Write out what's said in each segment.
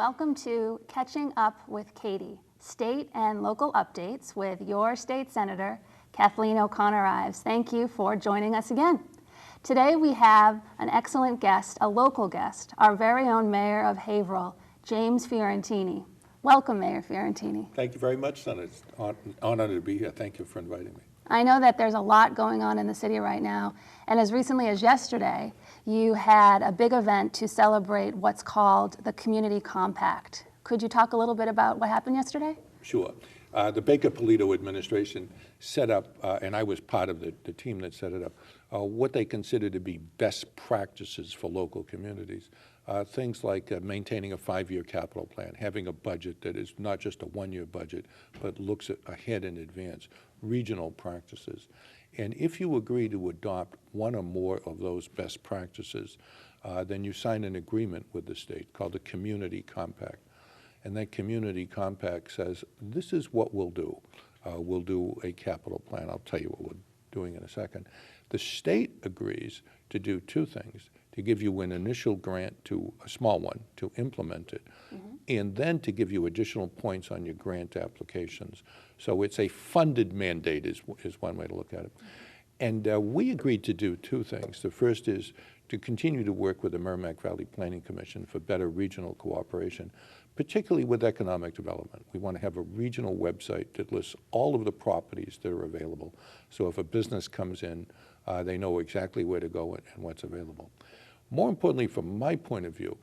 welcome to Catching Up with Katy, state and local updates with your state senator, Kathleen O'Connor Ives. Thank you for joining us again. Today we have an excellent guest, a local guest, our very own Mayor of Haverhill, James Fiorentini. Welcome, Mayor Fiorentini. Thank you very much, Senator. It's an honor to be here. Thank you for inviting me. I know that there's a lot going on in the city right now, and as recently as yesterday, you had a big event to celebrate what's called the Community Compact. Could you talk a little bit about what happened yesterday? Sure. The Baker-Polito administration set up, and I was part of the team that set it up, what they consider to be best practices for local communities. Things like maintaining a 5-year capital plan, having a budget that is not just a 1-year budget, but looks ahead in advance, regional practices. And if you agree to adopt one or more of those best practices, then you sign an agreement with the state called the Community Compact. And that Community Compact says, this is what we'll do. We'll do a capital plan. I'll tell you what we're doing in a second. The state agrees to do two things: to give you an initial grant, a small one, to implement it, and then to give you additional points on your grant applications. So it's a funded mandate is one way to look at it. And we agreed to do two things. The first is to continue to work with the Merrimack Valley Planning Commission for better regional cooperation, particularly with economic development. We want to have a regional website that lists all of the properties that are available. So if a business comes in, they know exactly where to go and what's available. More importantly, from my point of view,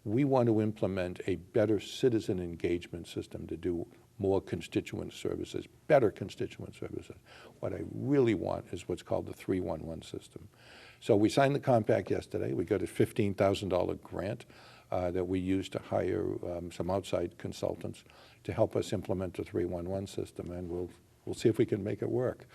we want to implement a better citizen engagement system to do more constituent services, better constituent services. What I really want is what's called the 311 system. So we signed the compact yesterday. We got a $15,000 grant that we used to hire some outside consultants to help us implement the 311 system, and we'll see if we can make it work.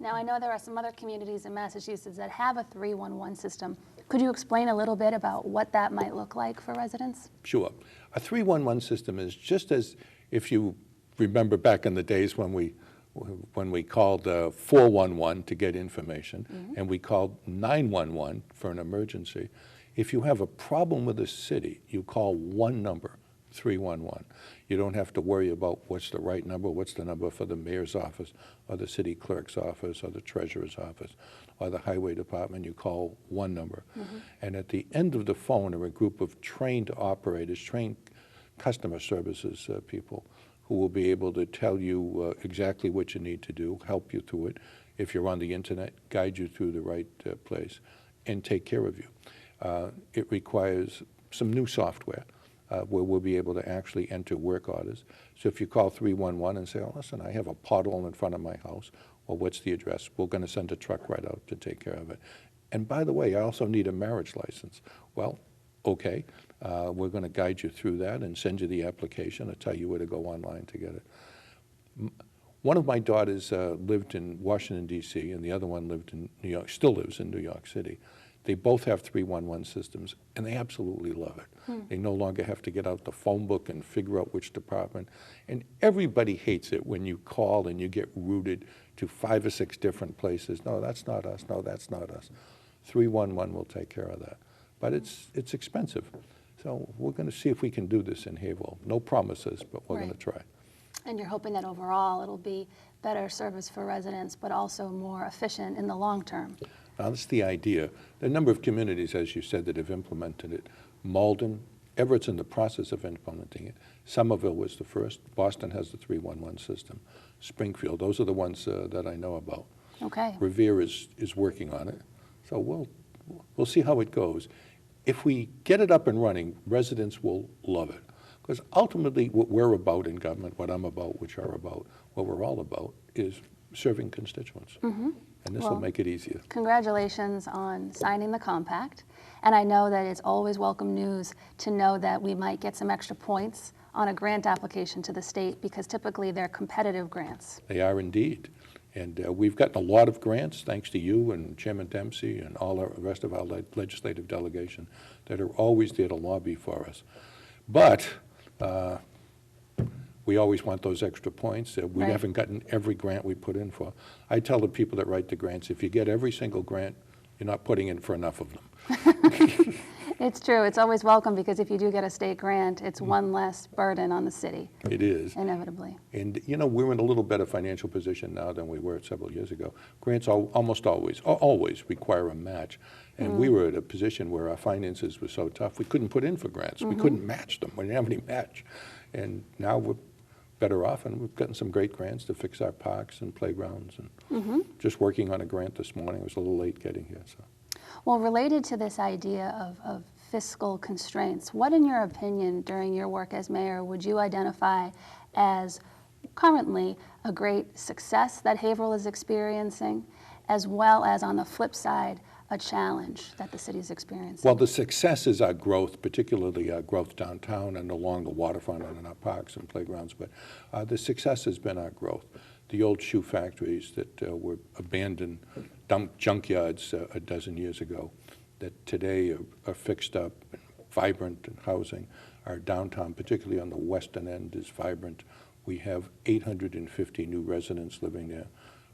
Now, I know there are some other communities in Massachusetts that have a 311 system. Could you explain a little bit about what that might look like for residents? Sure. A 311 system is just as, if you remember back in the days when we called 411 to get information, and we called 911 for an emergency. If you have a problem with a city, you call one number, 311. You don't have to worry about what's the right number, what's the number for the mayor's office, or the city clerk's office, or the treasurer's office, or the highway department. You call one number. And at the end of the phone are a group of trained operators, trained customer services people, who will be able to tell you exactly what you need to do, help you through it. If you're on the internet, guide you through the right place, and take care of you. It requires some new software where we'll be able to actually enter work orders. So if you call 311 and say, oh, listen, I have a pothole in front of my house, well, what's the address? We're going to send a truck right out to take care of it. And by the way, I also need a marriage license. Well, okay, we're going to guide you through that and send you the application and tell you where to go online to get it. One of my daughters lived in Washington, D.C., and the other one lived in New York, still lives in New York City. They both have 311 systems, and they absolutely love it. They no longer have to get out the phone book and figure out which department. And everybody hates it when you call and you get routed to 5 or 6 different places. No, that's not us. No, that's not us. 311 will take care of that. But it's expensive. So we're going to see if we can do this in Haverhill. No promises, but we're going to try. And you're hoping that overall it'll be better service for residents, but also more efficient in the long term. Now, that's the idea. There are a number of communities, as you said, that have implemented it. Malden, Everett's in the process of implementing it. Somerville was the first. Boston has the 311 system. Springfield, those are the ones that I know about. Okay. Revere is working on it. So we'll see how it goes. If we get it up and running, residents will love it. Because ultimately what we're about in government, what I'm about, which are about, what we're all about, is serving constituents. And this will make it easier. Congratulations on signing the compact. And I know that it's always welcome news to know that we might get some extra points on a grant application to the state, because typically they're competitive grants. They are indeed. And we've gotten a lot of grants, thanks to you and Chairman Dempsey and all the rest of our legislative delegation that are always there to lobby for us. But we always want those extra points. We haven't gotten every grant we put in for. I tell the people that write the grants, if you get every single grant, you're not putting in for enough of them. It's true. It's always welcome because if you do get a state grant, it's one less burden on the city. It is. Inevitably. And, you know, we're in a little better financial position now than we were several years ago. Grants almost always require a match. And we were at a position where our finances were so tough, we couldn't put in for grants. We couldn't match them. We didn't have any match. And now we're better off, and we've gotten some great grants to fix our parks and playgrounds. And just working on a grant this morning. It was a little late getting here. So. Well, related to this idea of fiscal constraints, what, in your opinion, during your work as mayor, would you identify as currently a great success that Haverhill is experiencing, as well as, on the flip side, a challenge that the city is experiencing? Well, the success is our growth, particularly our growth downtown and along the waterfront and in our parks and playgrounds. But the success has been our growth. The old shoe factories that were abandoned junkyards a dozen years ago that today are fixed up and vibrant and housing. Our downtown, particularly on the western end, is vibrant. We have 850 new residents living there,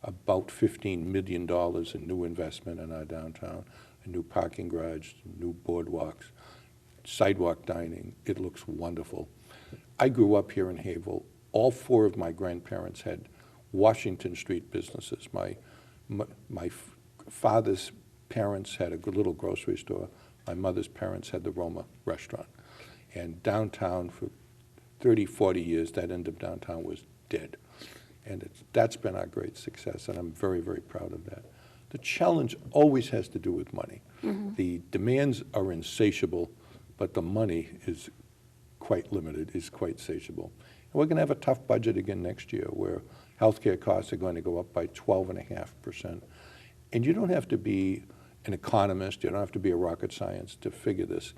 about $15 million in new investment in our downtown, a new parking garage, new boardwalks, sidewalk dining. It looks wonderful. I grew up here in Haverhill. All four of my grandparents had Washington Street businesses. My father's parents had a good little grocery store. My mother's parents had the Roma restaurant. And downtown for 30, 40 years, that end of downtown was dead. And that's been our great success, and I'm very, very proud of that. The challenge always has to do with money. The demands are insatiable, but the money is quite limited, is quite satiable. And we're going to have a tough budget again next year where healthcare costs are going to go up by 12.5%. And you don't have to be an economist, you don't have to be a rocket science to figure this.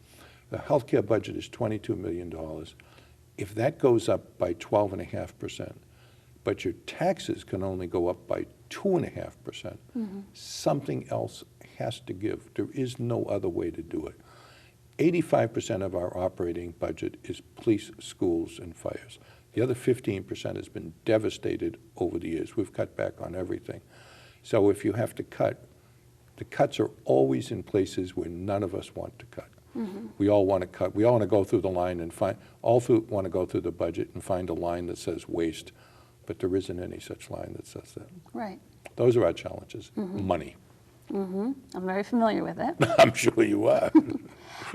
The healthcare budget is $22 million. If that goes up by 12.5%, but your taxes can only go up by 2.5%, something else has to give. There is no other way to do it. 85% of our operating budget is police, schools, and fires. The other 15% has been devastated over the years. We've cut back on everything. So if you have to cut, the cuts are always in places where none of us want to cut. We all want to cut. We all want to go through the line and want to go through the budget and find a line that says waste, but there isn't any such line that says that. Right. Those are our challenges. Money. I'm very familiar with it. I'm sure you are.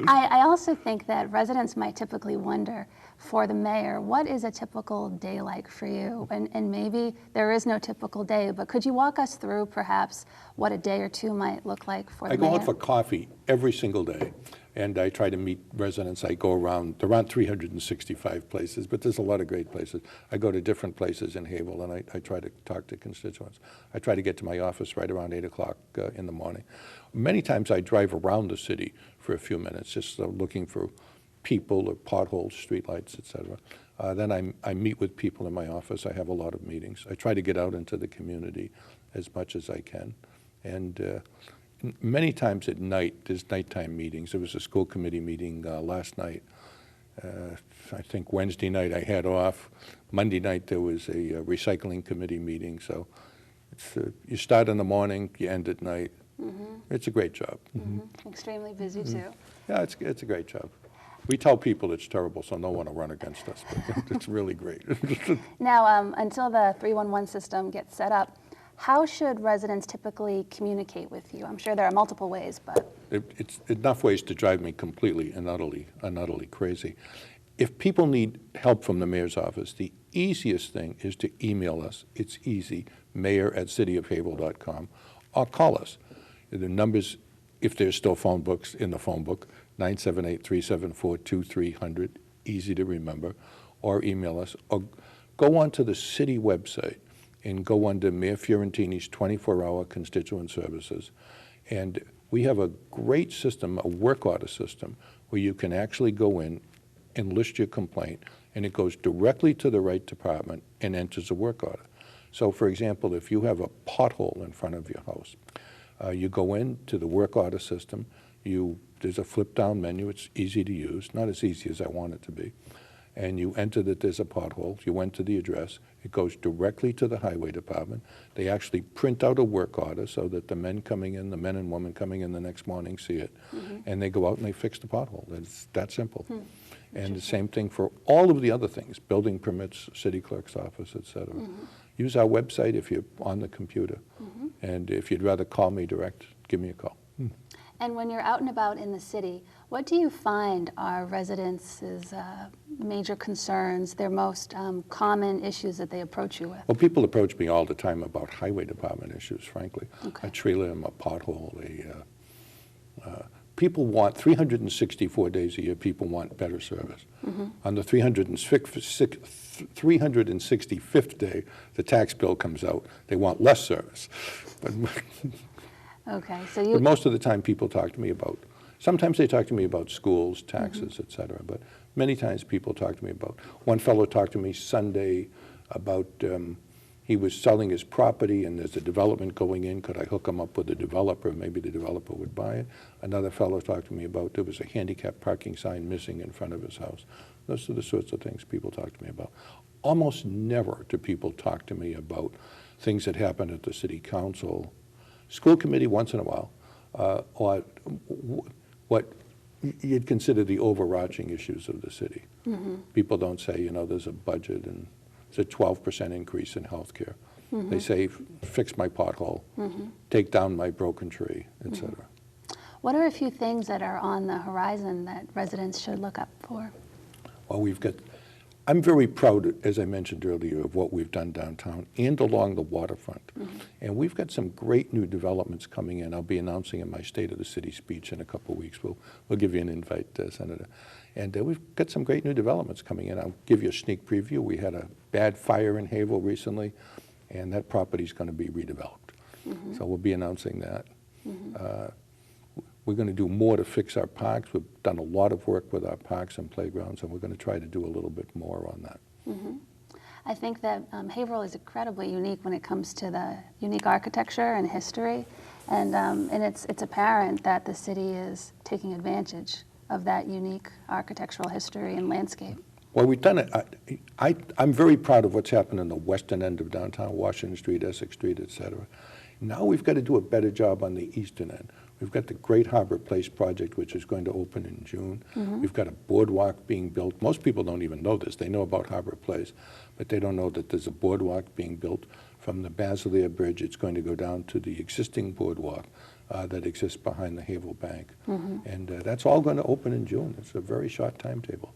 I also think that residents might typically wonder, for the mayor, what is a typical day like for you? And maybe there is no typical day, but could you walk us through perhaps what a day or two might look like for the mayor? I go out for coffee every single day, and I try to meet residents. I go around 365 places, but there's a lot of great places. I go to different places in Haverhill, and I try to talk to constituents. I try to get to my office right around 8 o'clock in the morning. Many times I drive around the city for a few minutes, just looking for people or potholes, streetlights, et cetera. Then I meet with people in my office. I have a lot of meetings. I try to get out into the community as much as I can. And many times at night, there's nighttime meetings. There was a school committee meeting last night. I think Wednesday night I had off. Monday night there was a recycling committee meeting. So you start in the morning, you end at night. It's a great job. Extremely busy too. Yeah, it's a great job. We tell people it's terrible, so no one will run against us, but it's really great. Now, until the 311 system gets set up, how should residents typically communicate with you? I'm sure there are multiple ways, but... It's enough ways to drive me completely and utterly crazy. If people need help from the mayor's office, the easiest thing is to email us. It's easy, mayor@cityofhaverhill.com, or call us. The numbers, if there's still phone books in the phone book, 978-374-2300, easy to remember, or email us, or go onto the city website and go under Mayor Fiorentini's 24-hour constituent services. And we have a great system, a work order system, where you can actually go in and list your complaint, and it goes directly to the right department and enters a work order. So, for example, if you have a pothole in front of your house, you go into the work order system, there's a flip-down menu. It's easy to use, not as easy as I want it to be. and you enter that there's a pothole. You enter the address. It goes directly to the highway department. They actually print out a work order so that the men and women coming in the next morning see it, and they go out and they fix the pothole. It's that simple. And the same thing for all of the other things, building permits, city clerk's office, et cetera. Use our website if you're on the computer. And if you'd rather call me direct, give me a call. And when you're out and about in the city, what do you find are residents' major concerns, their most common issues that they approach you with? Well, people approach me all the time about highway department issues, frankly. Okay. A tree limb, a pothole, people want, 364 days a year, people want better service. On the 365th day, the tax bill comes out, they want less service. Okay, But most of the time people talk to me about, sometimes they talk to me about schools, taxes, et cetera, but many times people talk to me about, one fellow talked to me Sunday about, he was selling his property and there's a development going in, could I hook him up with a developer, maybe the developer would buy it. Another fellow talked to me about there was a handicap parking sign missing in front of his house. Those are the sorts of things people talk to me about. Almost never do people talk to me about things that happen at the city council, school committee once in a while, or what you'd consider the overarching issues of the city. People don't say, you know, there's a budget and there's a 12% increase in health care. They say, fix my pothole, take down my broken tree, et cetera. What are a few things that are on the horizon that residents should look up for? Well, I'm very proud, as I mentioned earlier, of what we've done downtown and along the waterfront. And we've got some great new developments coming in. I'll be announcing in my State of the City speech in a couple of weeks. We'll give you an invite, Senator. And we've got some great new developments coming in. I'll give you a sneak preview. We had a bad fire in Haverhill recently, and that property's going to be redeveloped. So we'll be announcing that. We're going to do more to fix our parks. We've done a lot of work with our parks and playgrounds, and we're going to try to do a little bit more on that. I think that Haverhill is incredibly unique when it comes to the unique architecture and history, and it's apparent that the city is taking advantage of that unique architectural history and landscape. Well, we've done it. I'm very proud of what's happened in the western end of downtown, Washington Street, Essex Street, et cetera. Now we've got to do a better job on the eastern end. We've got the Great Harbor Place project, which is going to open in June. We've got a boardwalk being built. Most people don't even know this. They know about Harbor Place, but they don't know that there's a boardwalk being built from the Basileia Bridge. It's going to go down to the existing boardwalk that exists behind the Haverhill Bank. And that's all going to open in June. It's a very short timetable.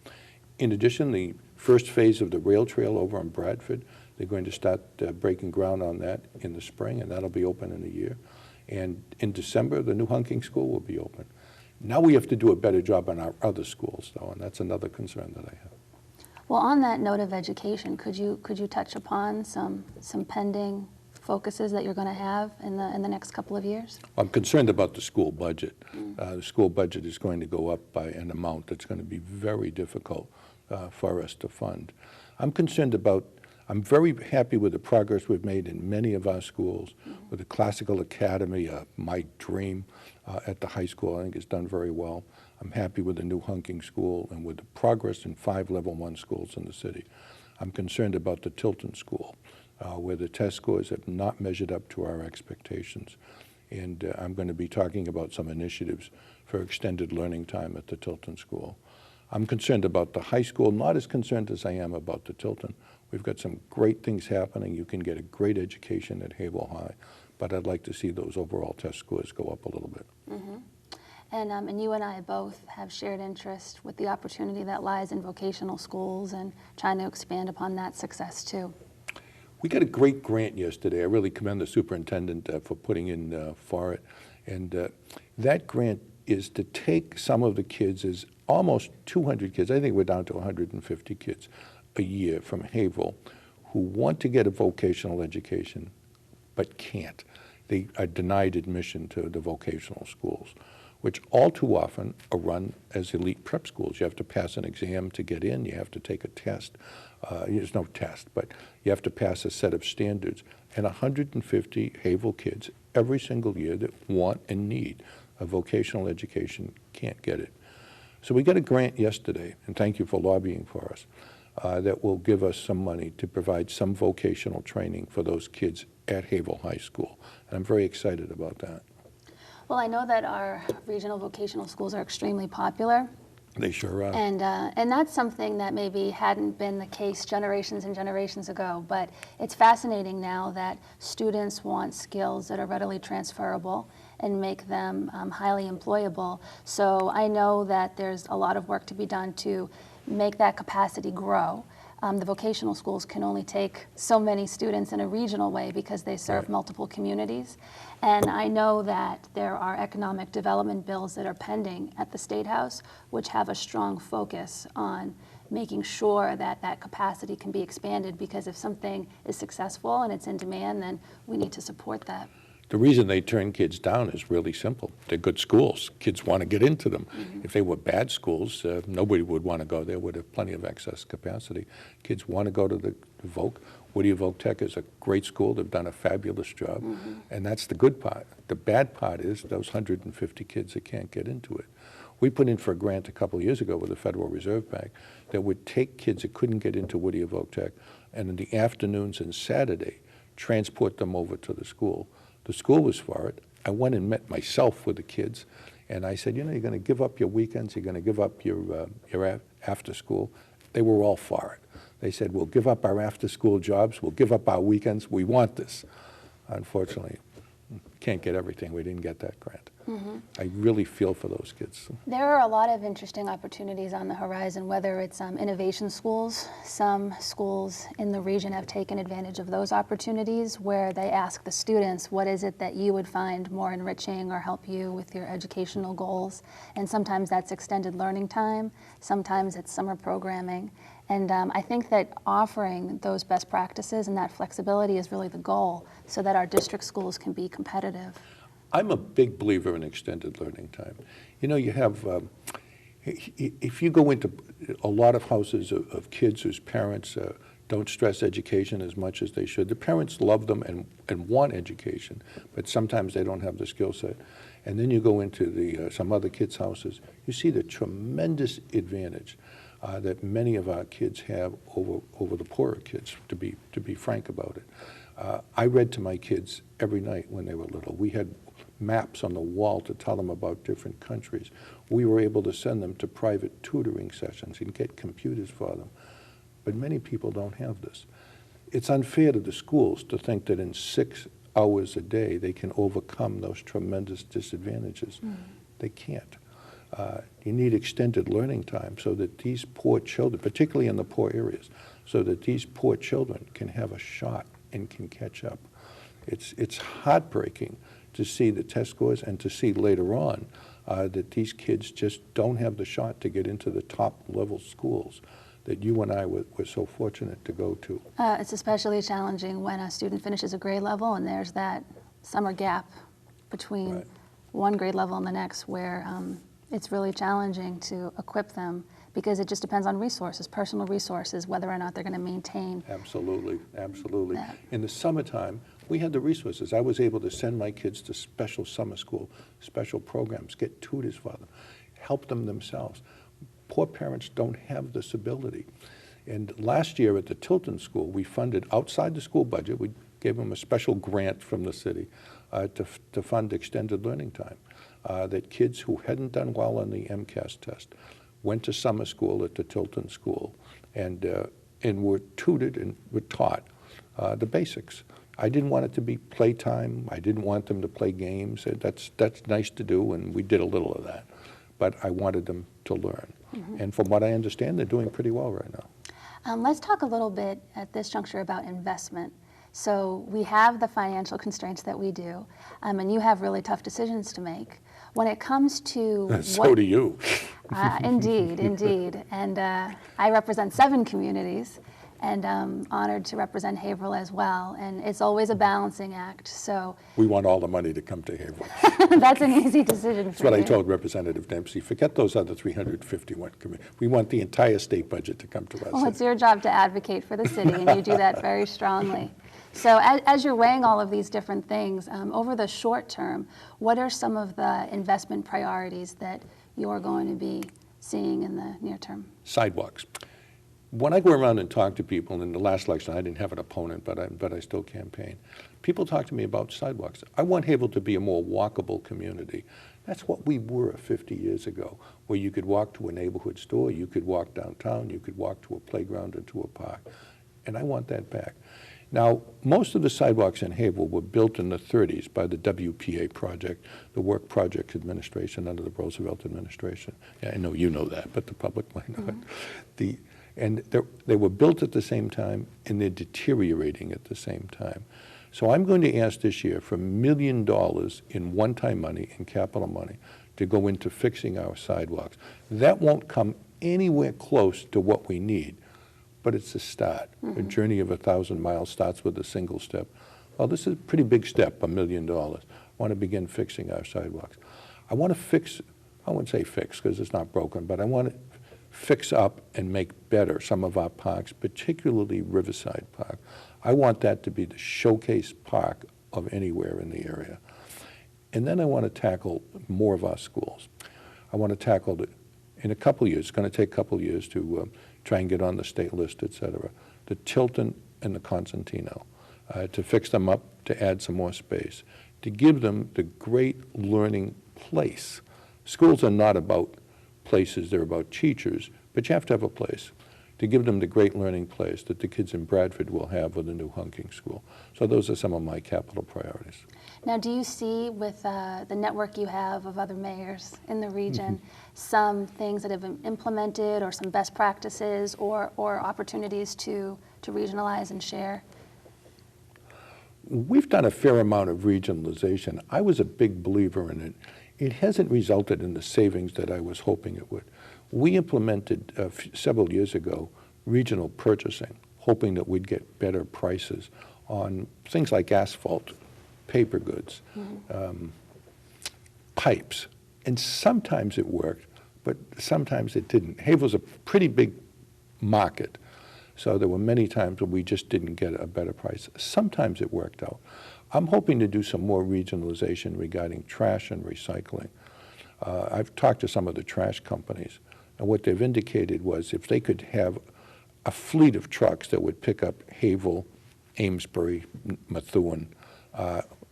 In addition, the first phase of the rail trail over in Bradford, they're going to start breaking ground on that in the spring, and that'll be open in a year. And in December, the new Hunking School will be open. Now we have to do a better job on our other schools, though, and that's another concern that I have. Well, on that note of education, could you touch upon some pending focuses that you're going to have in the next couple of years? I'm concerned about the school budget. The school budget is going to go up by an amount that's going to be very difficult for us to fund. I'm very happy with the progress we've made in many of our schools. With the Classical Academy, my dream at the high school, I think it's done very well. I'm happy with the new Hunking School and with the progress in 5 Level 1 schools in the city. I'm concerned about the Tilton School, where the test scores have not measured up to our expectations. And I'm going to be talking about some initiatives for extended learning time at the Tilton School. I'm concerned about the high school, not as concerned as I am about the Tilton. We've got some great things happening. You can get a great education at Haverhill High, but I'd like to see those overall test scores go up a little bit. And you and I both have shared interest with the opportunity that lies in vocational schools and trying to expand upon that success too. We got a great grant yesterday. I really commend the superintendent for putting in for it. And that grant is to take some of the kids, is almost 200 kids, I think we're down to 150 kids a year from Haverhill, who want to get a vocational education but can't. They are denied admission to the vocational schools, which all too often are run as elite prep schools. You have to pass an exam to get in. You have to take a test. There's no test, but you have to pass a set of standards. And 150 Haverhill kids every single year that want and need a vocational education can't get it. So we got a grant yesterday, and thank you for lobbying for us, that will give us some money to provide some vocational training for those kids at Haverhill High School. And I'm very excited about that. Well, I know that our regional vocational schools are extremely popular. They sure are. And that's something that maybe hadn't been the case generations and generations ago, but it's fascinating now that students want skills that are readily transferable and make them highly employable. So I know that there's a lot of work to be done to make that capacity grow. The vocational schools can only take so many students in a regional way because they serve multiple communities. And I know that there are economic development bills that are pending at the State House, which have a strong focus on making sure that that capacity can be expanded, because if something is successful and it's in demand, then we need to support that. The reason they turn kids down is really simple. They're good schools. Kids want to get into them. If they were bad schools, nobody would want to go there. Would have plenty of excess capacity. Kids want to go to the Voc. Whittier Voc Tech is a great school. They've done a fabulous job. And that's the good part. The bad part is those 150 kids that can't get into it. We put in for a grant a couple of years ago with the Federal Reserve Bank that would take kids that couldn't get into Whittier Voc Tech, and in the afternoons and Saturday, transport them over to the school. The school was for it. I went and met myself with the kids, and I said, you know, you're going to give up your weekends, you're going to give up your after school. They were all for it. They said, we'll give up our after school jobs, we'll give up our weekends, we want this. Unfortunately, can't get everything. We didn't get that grant. I really feel for those kids. There are a lot of interesting opportunities on the horizon, whether it's innovation schools. Some schools in the region have taken advantage of those opportunities where they ask the students, what is it that you would find more enriching or help you with your educational goals? And sometimes that's extended learning time, sometimes it's summer programming. And I think that offering those best practices and that flexibility is really the goal, so that our district schools can be competitive. I'm a big believer in extended learning time. You know, you have, if you go into a lot of houses of kids whose parents don't stress education as much as they should, the parents love them and want education, but sometimes they don't have the skill set. And then you go into some other kids' houses, you see the tremendous advantage that many of our kids have over the poorer kids, to be frank about it. I read to my kids every night when they were little. We had maps on the wall to tell them about different countries. We were able to send them to private tutoring sessions and get computers for them. But many people don't have this. It's unfair to the schools to think that in 6 hours a day they can overcome those tremendous disadvantages. They can't. You need extended learning time so that these poor children, particularly in the poor areas, so that these poor children can have a shot and can catch up. It's heartbreaking to see the test scores and to see later on that these kids just don't have the shot to get into the top level schools that you and I were so fortunate to go to. It's especially challenging when a student finishes a grade level and there's that summer gap between one grade level and the next, where it's really challenging to equip them, because it just depends on resources, personal resources, whether or not they're going to maintain. Absolutely, absolutely. In the summertime, we had the resources. I was able to send my kids to special summer school, special programs, get tutors for them, help them themselves. Poor parents don't have this ability. And last year at the Tilton School, we funded outside the school budget. We gave them a special grant from the city to fund extended learning time. That kids who hadn't done well on the MCAS test went to summer school at the Tilton School and were tutored and were taught the basics. I didn't want it to be playtime. I didn't want them to play games. That's nice to do, and we did a little of that. But I wanted them to learn. And from what I understand, they're doing pretty well right now. Let's talk a little bit at this juncture about investment. So we have the financial constraints that we do, and you have really tough decisions to make. When it comes to so do you. Indeed, indeed. And I represent 7 communities, and I'm honored to represent Haverhill as well. And it's always a balancing act. So we want all the money to come to Haverhill. That's an easy decision for That's what you. I told Representative Dempsey. Forget those other 351 committees. We want the entire state budget to come to us. Well, it's your job to advocate for the city, and you do that very strongly. So as you're weighing all of these different things, over the short term, what are some of the investment priorities that you're going to be seeing in the near term? Sidewalks. When I go around and talk to people, in the last election, I didn't have an opponent, but I still campaign. People talk to me about sidewalks. I want Haverhill to be a more walkable community. That's what we were 50 years ago, where you could walk to a neighborhood store, you could walk downtown, you could walk to a playground or to a park. And I want that back. Now, most of the sidewalks in Haverhill were built in the 30s by the WPA project, the Work Project Administration under the Roosevelt administration. Yeah, I know you know that, but the public might not. And they were built at the same time, and they're deteriorating at the same time. So I'm going to ask this year for $1 million in one-time money, in capital money, to go into fixing our sidewalks. That won't come anywhere close to what we need, but it's a start. A journey of 1,000 miles starts with a single step. Well, this is a pretty big step, $1 million. I want to begin fixing our sidewalks. I want to fix, I wouldn't say fix because it's not broken, but I want to fix up and make better some of our parks, particularly Riverside Park. I want that to be the showcase park of anywhere in the area. And then I want to tackle more of our schools. I want to tackle it in a couple of years. It's going to take a couple of years to try and get on the state list, et cetera. The Tilton and the Constantino, to fix them up, to add some more space, to give them the great learning place. Schools are not about places, they're about teachers, but you have to have a place to give them the great learning place that the kids in Bradford will have with the new Hunking School. So those are some of my capital priorities. Now, do you see with the network you have of other mayors in the region some things that have been implemented or some best practices or opportunities to regionalize and share? We've done a fair amount of regionalization. I was a big believer in it. It hasn't resulted in the savings that I was hoping it would. We implemented several years ago regional purchasing, hoping that we'd get better prices on things like asphalt, paper goods, pipes. And sometimes it worked, but sometimes it didn't. Haverhill's a pretty big market, so there were many times when we just didn't get a better price. Sometimes it worked out. I'm hoping to do some more regionalization regarding trash and recycling. I've talked to some of the trash companies, and what they've indicated was if they could have a fleet of trucks that would pick up Haverhill, Amesbury, Methuen,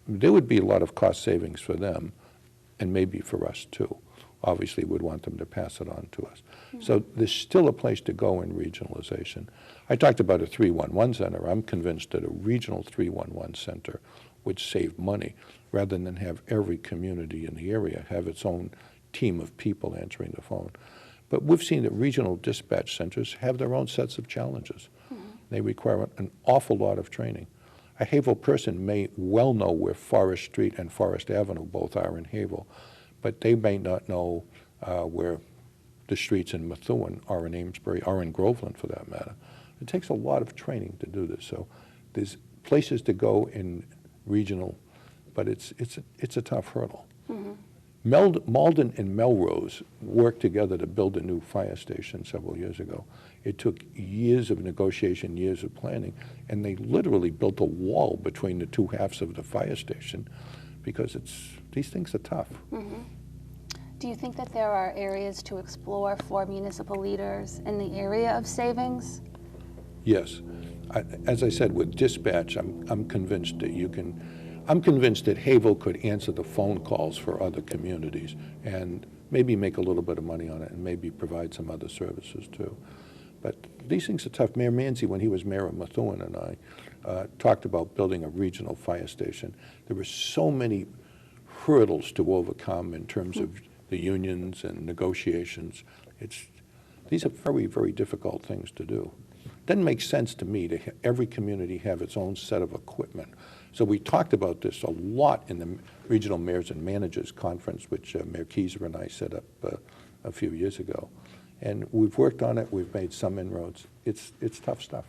there would be a lot of cost savings for them, and maybe for us too. Obviously, we'd want them to pass it on to us. So there's still a place to go in regionalization. I talked about a 311 center. I'm convinced that a regional 311 center would save money rather than have every community in the area have its own team of people answering the phone. But we've seen that regional dispatch centers have their own sets of challenges. They require an awful lot of training. A Haverhill person may well know where Forest Street and Forest Avenue both are in Haverhill, but they may not know where the streets in Methuen or in Amesbury or in Groveland, for that matter. It takes a lot of training to do this. So there's places to go in regional, but it's a tough hurdle. Malden and Melrose worked together to build a new fire station several years ago. It took years of negotiation, years of planning, and they literally built a wall between the two halves of the fire station because these things are tough. Do you think that there are areas to explore for municipal leaders in the area of savings? Yes. As I said, with dispatch, I'm convinced that you can. I'm convinced that Haverhill could answer the phone calls for other communities and maybe make a little bit of money on it and maybe provide some other services too. But these things are tough. Mayor Manzi, when he was mayor of Methuen, and I talked about building a regional fire station. There were so many hurdles to overcome in terms of the unions and negotiations. These are very, very difficult things to do. It doesn't make sense to me to every community have its own set of equipment. So we talked about this a lot in the Regional Mayors and Managers Conference, which Mayor Keyser and I set up a few years ago. And we've worked on it. We've made some inroads. It's tough stuff.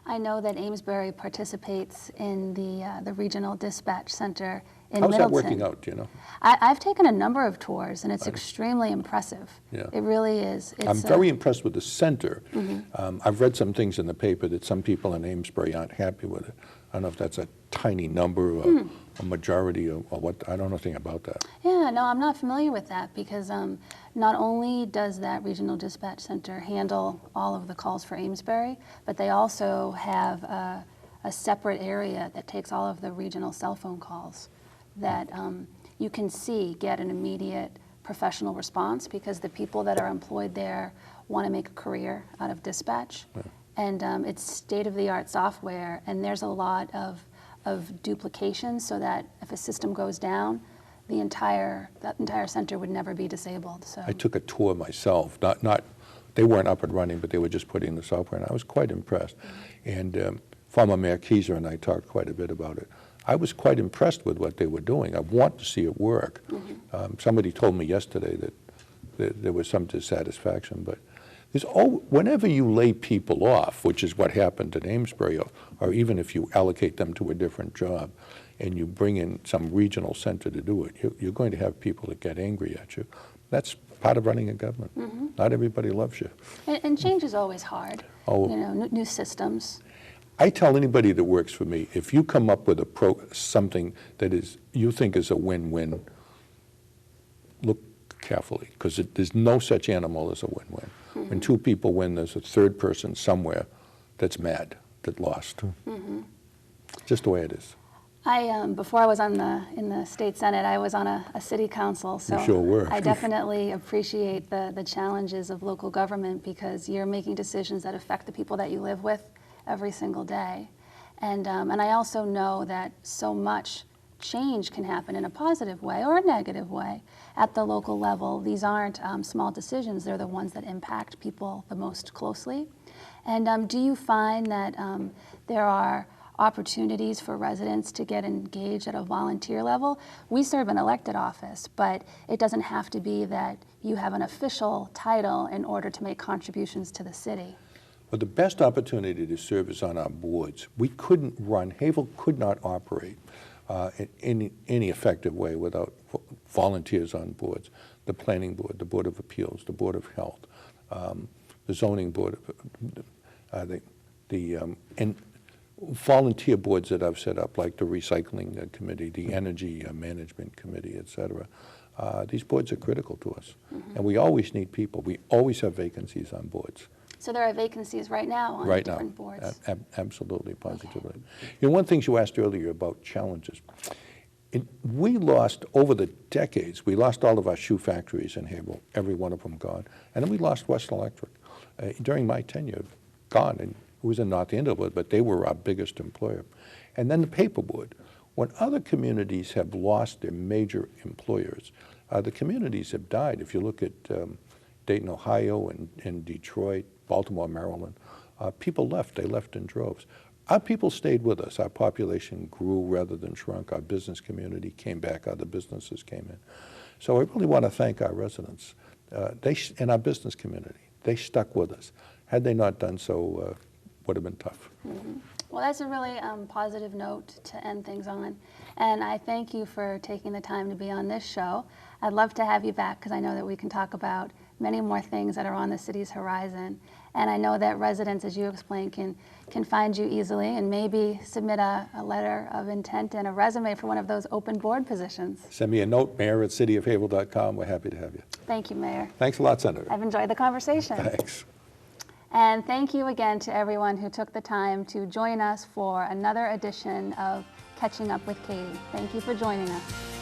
I know that Amesbury participates in the Regional Dispatch Center in How's Middleton. that working out, do you know? I've taken a number of tours, and it's extremely impressive. Yeah. It really is. I'm very impressed with the center. I've read some things in the paper that some people in Amesbury aren't happy with it. I don't know if that's a tiny number or a majority or what? I don't know anything about that. Yeah, no, I'm not familiar with that because not only does that regional dispatch center handle all of the calls for Amesbury, but they also have a separate area that takes all of the regional cell phone calls that you can see get an immediate professional response because the people that are employed there want to make a career out of dispatch. Yeah. And it's state-of-the-art software, and there's a lot of duplication so that if a system goes down, that entire center would never be disabled. So I took a tour myself. They weren't up and running, but they were just putting the software in. I was quite impressed. Mm-hmm. And former Mayor Keyser and I talked quite a bit about it. I was quite impressed with what they were doing. I want to see it work. Mm-hmm. Somebody told me yesterday that there was some dissatisfaction, but whenever you lay people off, which is what happened at Amesbury, or even if you allocate them to a different job and you bring in some regional center to do it, you're going to have people that get angry at you. That's part of running a government. Mm-hmm. Not everybody loves you. And change is always hard. Oh, you know, new systems. I tell anybody that works for me, if you come up with something that you think is a win-win, look carefully, because there's no such animal as a win-win. Mm-hmm. When two people win, there's a third person somewhere that's mad, that lost. Mm-hmm. Just the way it is. Before I was in the state senate, I was on a city council, so you sure were. I definitely appreciate the challenges of local government because you're making decisions that affect the people that you live with every single day. And I also know that so much change can happen in a positive way or a negative way at the local level. These aren't small decisions. They're the ones that impact people the most closely. And do you find that there are opportunities for residents to get engaged at a volunteer level? We serve an elected office, but it doesn't have to be that you have an official title in order to make contributions to the city. Well, the best opportunity to serve is on our boards. We couldn't run, Haverhill could not operate in any effective way without volunteers on boards. The planning board, the board of appeals, the board of health, the zoning board, and volunteer boards that I've set up, like the recycling committee, the energy management committee, et cetera. These boards are critical to us. Mm-hmm. And we always need people. We always have vacancies on boards. So there are vacancies right now on different boards? Absolutely, positively. Okay. You know, one thing you asked earlier about challenges. We lost, over the decades, we lost all of our shoe factories in Haverhill, every one of them gone. And then we lost West Electric. During my tenure, gone. And it was in North Andover, but they were our biggest employer. And then the paperboard. When other communities have lost their major employers, the communities have died. If you look at Dayton, Ohio, and Detroit, Baltimore, Maryland, people left. They left in droves. Our people stayed with us. Our population grew rather than shrunk. Our business community came back. Other businesses came in. So I really want to thank our residents and our business community. They stuck with us. Had they not done so, would have been tough. Mm-hmm. Well, that's a really positive note to end things on. And I thank you for taking the time to be on this show. I'd love to have you back because I know that we can talk about many more things that are on the city's horizon. And I know that residents, as you explained, can find you easily and maybe submit a letter of intent and a resume for one of those open board positions. Send me a note, mayor@cityofhaverhill.com. We're happy to have you. Thank you, Mayor. Thanks a lot, Senator. I've enjoyed the conversation. Thanks. And thank you again to everyone who took the time to join us for another edition of Catching Up with Katy. Thank you for joining us.